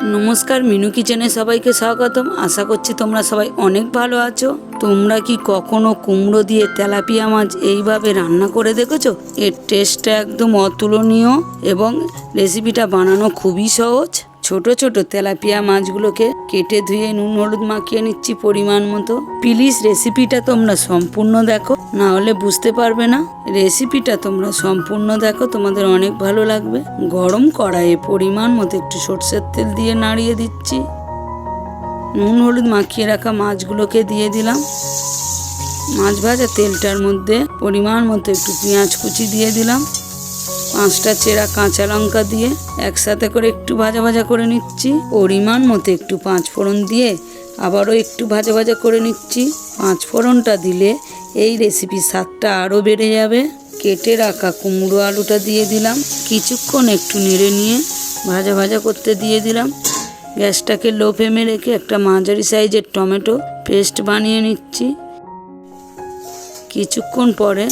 नमस्कार मिनू किचेने सबाइके स्वागतम। आशा करछि तोमरा सबाई अनेक भालो आछो। तोमरा कि कखनो कुमड़ो दिए तेलापिया माछ এইভাবে রান্না করে দেখেছো? এর টেস্টটা একদম অতুলনীয় এবং রেসিপিটা বানানো খুবই সহজ। ছোট ছোট তেলাপিয়া মাছগুলোকে কেটে ধুয়ে নুন হলুদ মাখিয়ে নিচ্ছি পরিমাণ মতো। প্লিজ রেসিপিটা তোমরা সম্পূর্ণ দেখো, না হলে বুঝতে পারবে না। রেসিপিটা তোমরা সম্পূর্ণ দেখো, তোমাদের অনেক ভালো লাগবে। গরম কড়াইয়ে পরিমাণ মতো একটু সরষের তেল দিয়ে নাড়িয়ে দিচ্ছি। নুন হলুদ মাখিয়ে রাখা মাছগুলোকে দিয়ে দিলাম। মাছ ভাজা তেলটার মধ্যে পরিমাণ মতো একটু পেঁয়াজ কুচি দিয়ে দিলাম। 5টা চেরা কাঁচা লঙ্কা দিয়ে একসাথে করে একটু ভাজা ভাজা করে নিচ্ছি। পরিমাণ মতো একটু 5 ফোড়ন দিয়ে আবারও একটু ভাজা ভাজা করে নিচ্ছি। 5 ফোড়নটা দিলে এই রেসিপির স্বাদটা আরও বেড়ে যাবে। কেটে রাখা কুমড়ো আলুটা দিয়ে দিলাম। কিছুক্ষণ একটু নেড়ে নিয়ে ভাজা ভাজা করতে দিয়ে দিলাম। গ্যাসটাকে লো ফ্লেমে রেখে একটা মাঝারি সাইজের টমেটো পেস্ট বানিয়ে নিচ্ছি। কিছুক্ষণ পরে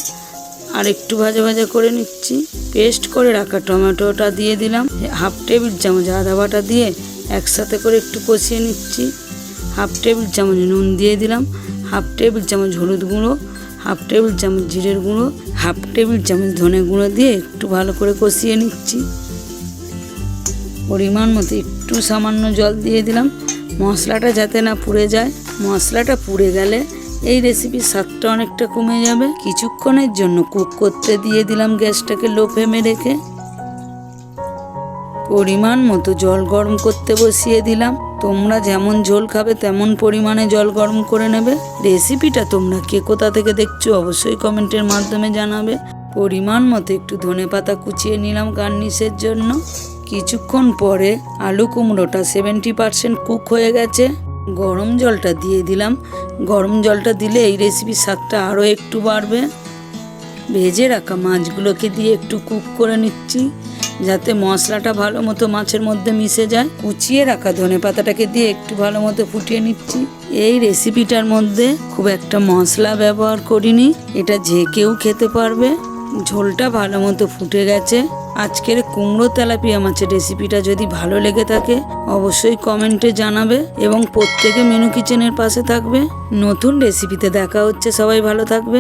আর একটু ভাজা ভাজা করে নিচ্ছি। পেস্ট করে রাখা টমেটোটা দিয়ে দিলাম। 1/2 টেবিল চামচ আদা বাটা দিয়ে একসাথে করে একটু কষিয়ে নিচ্ছি। 1/2 টেবিল চামচ নুন দিয়ে দিলাম। 1/2 টেবিল চামচ হলুদ গুঁড়ো, 1/2 টেবিল চামচ জিরের গুঁড়ো, 1/2 টেবিল চামচ ধনে গুঁড়ো দিয়ে একটু ভালো করে কষিয়ে নিচ্ছি। পরিমাণ মতো একটু সামান্য জল দিয়ে দিলাম, মশলাটা যাতে না পুড়ে যায়। মশলাটা পুড়ে গেলে এই রেসিপির স্বাদটা অনেকটা কমে যাবে। কিছুক্ষণের জন্য কুক করতে দিয়ে দিলাম গ্যাসটাকে লো ফ্লেমে রেখে। পরিমাণ মতো জল গরম করতে বসিয়ে দিলাম। তোমরা যেমন ঝোল খাবে তেমন পরিমাণে জল গরম করে নেবে। রেসিপিটা তোমরা কে কোথা থেকে দেখছো অবশ্যই কমেন্টের মাধ্যমে জানাবে। পরিমাণ মতো একটু ধনেপাতা কুচিয়ে নিলাম গার্নিশের জন্য। কিছুক্ষণ পরে আলু কুমড়োটা 70% কুক হয়ে গেছে। গরম জলটা দিয়ে দিলাম। গরম জলটা দিলে এই রেসিপির স্বাদটা আরও একটু বাড়বে। ভেজে রাখা মাছগুলোকে দিয়ে একটু কুক করে নিচ্ছি যাতে মশলাটা ভালো মতো মাছের মধ্যে মিশে যায়। কুচিয়ে রাখা ধনেপাতাটাকে দিয়ে একটু ভালো মতো ফুটিয়ে নিচ্ছি। এই রেসিপিটার মধ্যে খুব একটা মশলা ব্যবহার করিনি, এটা যে কেউ খেতে পারবে। ঝোলটা ভালো মতো ফুটে গেছে। আজকের কুমড়ো তেলাপিয়া মাছের রেসিপিটা যদি ভালো লেগে থাকে অবশ্যই কমেন্টে জানাবে এবং প্রত্যেকে মেনু কিচেনের পাশে থাকবে। নতুন রেসিপিতে দেখা হচ্ছে, সবাই ভালো থাকবে।